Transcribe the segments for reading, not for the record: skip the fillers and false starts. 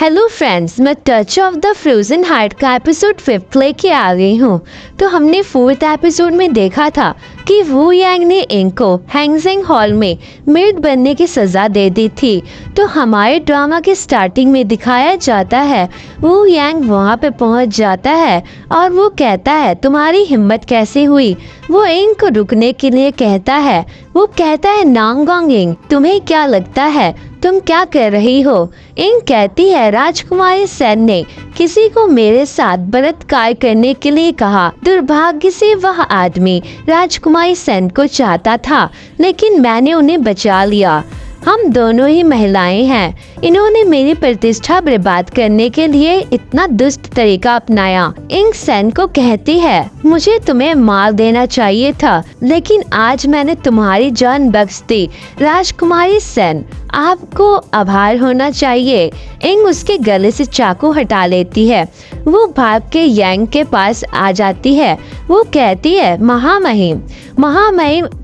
Hello friends, मैं touch of the frozen heart का episode 5 लेके आ गई हूँ। तो हमने 4th एपिसोड में देखा था कि वू यांग ने इंग को हैंगजिंग हॉल में मेड बनने की सज़ा दे दी थी। तो हमारे ड्रामा के स्टार्टिंग में दिखाया जाता है वू यांग वहाँ पे पहुँच जाता है और वो कहता है तुम्हारी हिम्मत कैसे हुई। वो इंग को रुकने के लिए कहता है। वो कहता है नांगोंग इंग, तुम्हें क्या लगता है तुम क्या कर रही हो। इंग कहती है राजकुमारी सेन ने किसी को मेरे साथ बलात्कार करने के लिए कहा। दुर्भाग्य से वह आदमी राजकुमारी सेन को चाहता था, लेकिन मैंने उन्हें बचा लिया। हम दोनों ही महिलाएं हैं। इन्होंने मेरी प्रतिष्ठा बर्बाद करने के लिए इतना दुष्ट तरीका अपनाया। इंग सेन को कहती है मुझे तुम्हें मार देना चाहिए था, लेकिन आज मैंने तुम्हारी जान बख्श दी। राजकुमारी सेन, आपको आभार होना चाहिए। इंग उसके गले से चाकू हटा लेती है। वो भाग के यांग के पास आ जाती है। वो कहती है महामहिम,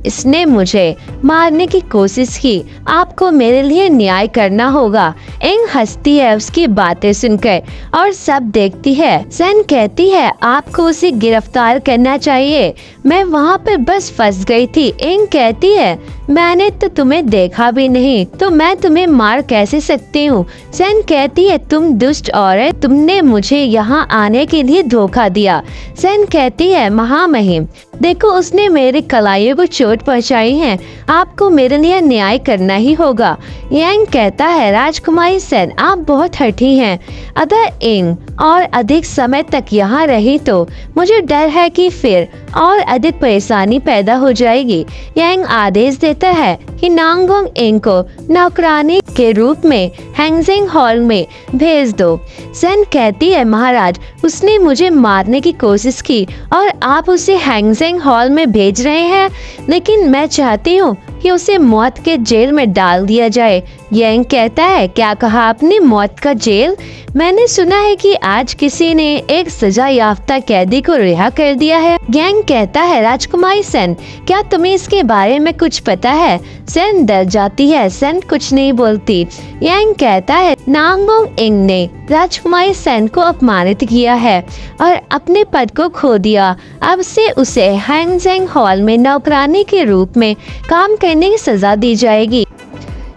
इसने मुझे मारने की कोशिश की। आपको मेरे लिए न्याय करना होगा। इंग हंसती है उसकी बातें सुनकर और सब देखती है। सेन कहती है आपको उसे गिरफ्तार करना चाहिए। मैं वहाँ पर बस फंस गई थी। इंग कहती है मैंने तो तुम्हें देखा भी नहीं, तो मैं तुम्हें मार कैसे सकती हूँ। सेन कहती है तुम दुष्ट औरत, तुमने मुझे यहाँ आने के लिए धोखा दिया। सेन कहती है महामहिम, देखो उसने मेरे कलाइयों को चोट पहुँचाई है। आपको मेरे लिए न्याय करना ही होगा। यांग कहता है राजकुमारी सेन, आप बहुत हठी हैं। अगर इंग और अधिक समय तक यहाँ रही तो मुझे डर है कि फिर और अधिक परेशानी पैदा हो जाएगी। यांग आदेश देता है कि नांगोंग इंग को नौकरानी के रूप में हैंगजिंग हॉल में भेज दो। सेन कहती है महाराज, उसने मुझे मारने की कोशिश की और आप उसे हैंगजिंग हॉल में भेज रहे हैं, लेकिन मैं चाहती हूँ कि उसे मौत के जेल में डाल दिया जाए। यांग कहता है क्या कहा आपने, मौत का जेल? मैंने सुना है कि आज किसी ने एक सजा याफ्ता कैदी को रिहा कर दिया है। यांग कहता है राजकुमारी सेन, क्या तुम्हें इसके बारे में कुछ पता है? सेन डर जाती है। सेन कुछ नहीं बोलती। यांग कहता है नांगोंग इंग ने राजकुमारी सेन को अपमानित किया है और अपने पद को खो दिया। अब से उसे हैंगजिंग हॉल में नौकरानी के रूप में काम करने की सजा दी जाएगी।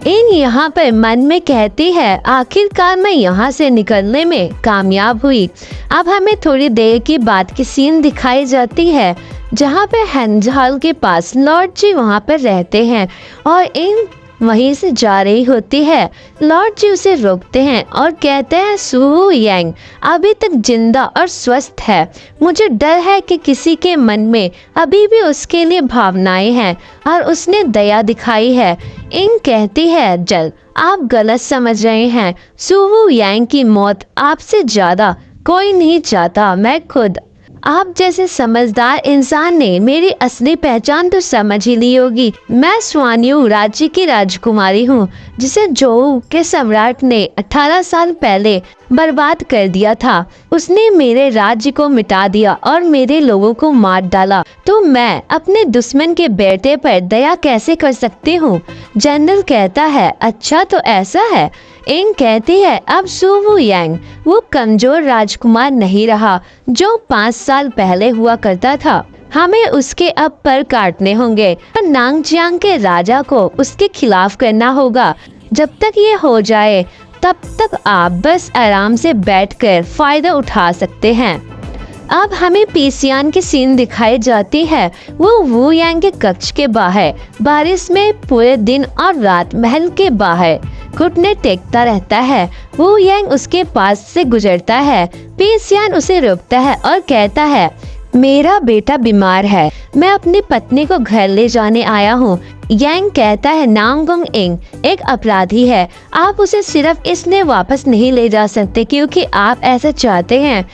इंग यहाँ पर मन में कहती है आखिरकार मैं यहाँ से निकलने में कामयाब हुई। अब हमें थोड़ी देर की बाद की सीन दिखाई जाती है जहाँ पे हैंगजिंग हॉल के पास लॉर्ड जी वहाँ पर रहते हैं और इंग वहीं से जा रही होती है। लॉर्ड जी उसे रोकते हैं और कहते हैं सू यांग अभी तक जिंदा और स्वस्थ है। मुझे डर है कि किसी के मन में अभी भी उसके लिए भावनाएं हैं और उसने दया दिखाई है। इंग कहती है जल, आप गलत समझ रहे हैं। सू यांग की मौत आपसे ज्यादा कोई नहीं चाहता, मैं खुद। आप जैसे समझदार इंसान ने मेरी असली पहचान तो समझ ही ली होगी। मैं स्वान्यू राज्य की राजकुमारी हूँ, जिसे जोऊ के सम्राट ने 18 साल पहले बर्बाद कर दिया था। उसने मेरे राज्य को मिटा दिया और मेरे लोगों को मार डाला। तो मैं अपने दुश्मन के बेटे पर दया कैसे कर सकती हूँ? जनरल कहता है अच्छा तो ऐसा है। इंग कहती है अब सू यांग वो कमजोर राजकुमार नहीं रहा जो 5 साल पहले हुआ करता था। हमें उसके अब पर काटने होंगे और नांगजियांग के राजा को उसके खिलाफ करना होगा। जब तक ये हो जाए तब तक आप बस आराम से बैठकर फायदा उठा सकते हैं। अब हमें पीसियान की सीन दिखाई जाती है। वो वू यांग के कक्ष के बाहर बारिश में पूरे दिन और रात महल के बाहर घुटने टेकता रहता है। वू यांग उसके पास से गुजरता है। पीसियान उसे रोकता है और कहता है मेरा बेटा बीमार है, मैं अपनी पत्नी को घर ले जाने आया हूँ। यांग कहता है नांगोंग इंग एक अपराधी है, आप उसे सिर्फ इसलिए वापस नहीं ले जा सकते क्योंकि आप ऐसा चाहते हैं।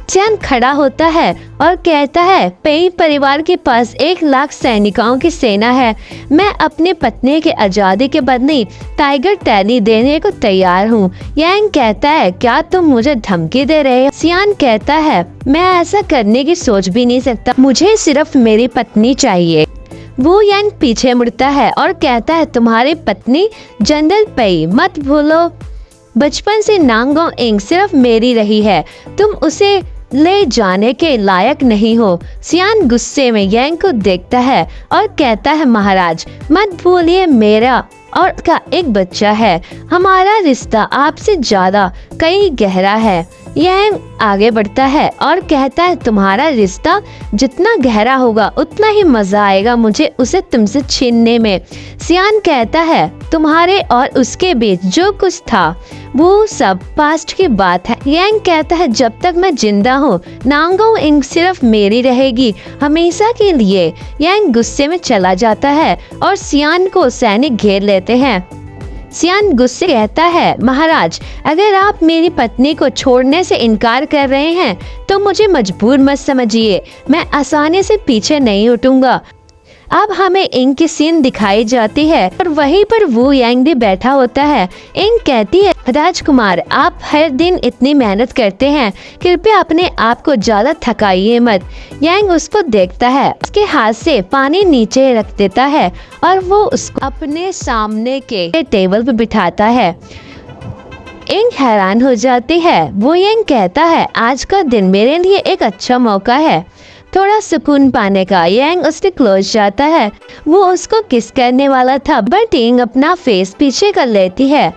चैन खड़ा होता है और कहता है पेई परिवार के पास 1 लाख सैनिकों की सेना है। मैं अपनी पत्नी के आजादी के बदले टाइगर टैली देने को तैयार हूँ। यांग कहता है क्या तुम मुझे धमकी दे रहे हो? सियान कहता है मैं ऐसा करने की सोच भी नहीं सकता, मुझे सिर्फ मेरी पत्नी चाहिए। वो यांग पीछे मुड़ता है और कहता है तुम्हारी पत्नी जनरल पेई, मत भूलो बचपन से नांगो इंग सिर्फ मेरी रही है, तुम उसे ले जाने के लायक नहीं हो। सियान गुस्से में यांग को देखता है और कहता है, महाराज मत भूलिए मेरा और का एक बच्चा है, हमारा रिश्ता आपसे ज्यादा कई गहरा है। यांग आगे बढ़ता है और कहता है, तुम्हारा रिश्ता जितना गहरा होगा उतना ही मजा आएगा मुझे उसे तुमसे छीनने में। सियान कहता है, तुम्हारे और उसके बीच जो कुछ था वो सब पास्ट की बात है। यांग कहता है, जब तक मैं जिंदा हूँ नांगो इंग सिर्फ मेरी रहेगी हमेशा के लिए। यांग गुस्से में चला जाता है और सियान को सैनिक घेर लेते हैं। सियान गुस्से कहता है, महाराज अगर आप मेरी पत्नी को छोड़ने से इनकार कर रहे हैं तो मुझे मजबूर मत समझिए, मैं आसानी से पीछे नहीं हटूंगा। अब हमें इंग की सीन दिखाई जाती है और वहीं पर वू यांग भी बैठा होता है। इंग कहती है, राजकुमार आप हर दिन इतनी मेहनत करते हैं, कृपया अपने आप को ज्यादा थकाइए मत। यांग उसको देखता है, उसके हाथ से पानी नीचे रख देता है और वो उसको अपने सामने के टेबल पर बिठाता है। इंग हैरान हो जाती है। वो यांग कहता है, आज का दिन मेरे लिए एक अच्छा मौका है थोड़ा सुकून पाने का। यांग उसके क्लोज जाता है। वो उसको किस करने वाला था बट इंग अपना फेस पीछे कर लेती है।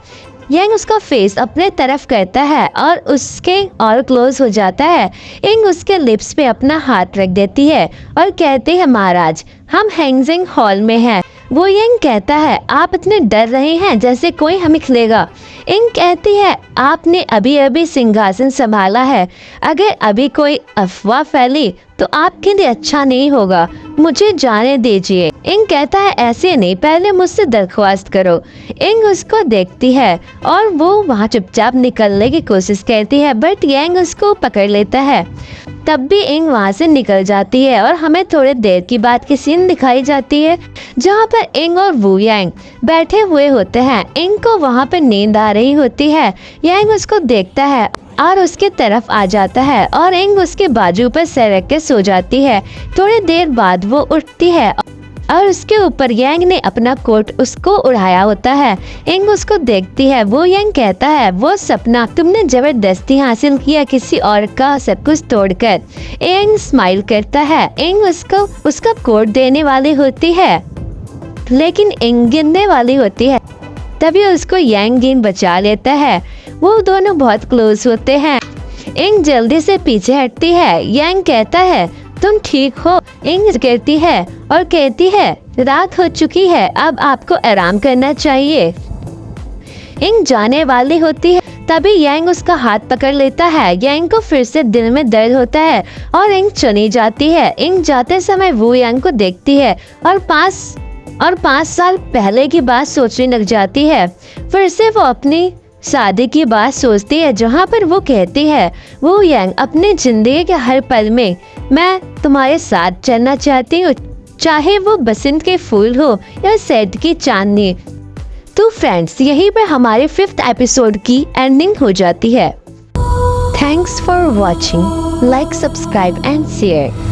यांग उसका फेस अपने तरफ करता है और उसके और क्लोज हो जाता है। इंग उसके लिप्स पे अपना हाथ रख देती है और कहती है, महाराज हम हैंगजिंग हॉल में हैं। वो यांग कहता है, आप इतने डर रहे हैं जैसे कोई हमें खिलेगा। इंग कहती है, आपने अभी अभी सिंहासन संभाला है, अगर अभी कोई अफवाह फैली तो आपके लिए अच्छा नहीं होगा, मुझे जाने दीजिए। इंग कहता है, ऐसे नहीं, पहले मुझसे दरख्वास्त करो। इंग उसको देखती है और वो वहाँ चुपचाप निकलने की कोशिश करती है बट यांग उसको पकड़ लेता है। तब भी इंग वहाँ से निकल जाती है और हमें थोड़ी देर की बात की सीन दिखाई जाती है जहाँ पर इंग और वू यांग बैठे हुए होते हैं। इंग को वहाँ पर नींद आ रही होती है। यांग उसको देखता है और उसके तरफ आ जाता है और इंग उसके बाजू पर सर रख के सो जाती है। थोड़ी देर बाद वो उठती है और उसके ऊपर यांग ने अपना कोट उसको उड़ाया होता है। इंग उसको देखती है। वो यांग कहता है, वो सपना तुमने जबरदस्ती हासिल किया किसी और का सब कुछ तोड़कर। इंग स्माइल करता है। इंग उसको उसका कोट देने वाली होती है लेकिन इंग गिनने वाली होती है। तभी उसको यांग गिन बचा लेता है। वो दोनों बहुत क्लोज होते हैं। इंग जल्दी से पीछे हटती है। यांग कहता है, तुम ठीक हो? इंग कहती है और कहती है, रात हो चुकी है, अब आपको आराम करना चाहिए। इंग जाने वाली होती है तभी यांग उसका हाथ पकड़ लेता है। यांग को फिर से दिल में दर्द होता है और इंग चली जाती है। इंग जाते समय वो यांग को देखती है और 5 साल पहले की बात सोचने लग जाती है। फिर से वो अपनी शादी की बात सोचती है जहाँ पर वो कहती है, वो यांग अपने जिंदगी के हर पल में मैं तुम्हारे साथ चलना चाहती हूँ, चाहे वो बसंत के फूल हो या सर्द की चांदनी। तो फ्रेंड्स, यहीं पे हमारे 5th एपिसोड की एंडिंग हो जाती है। Thanks for watching, like, subscribe and share.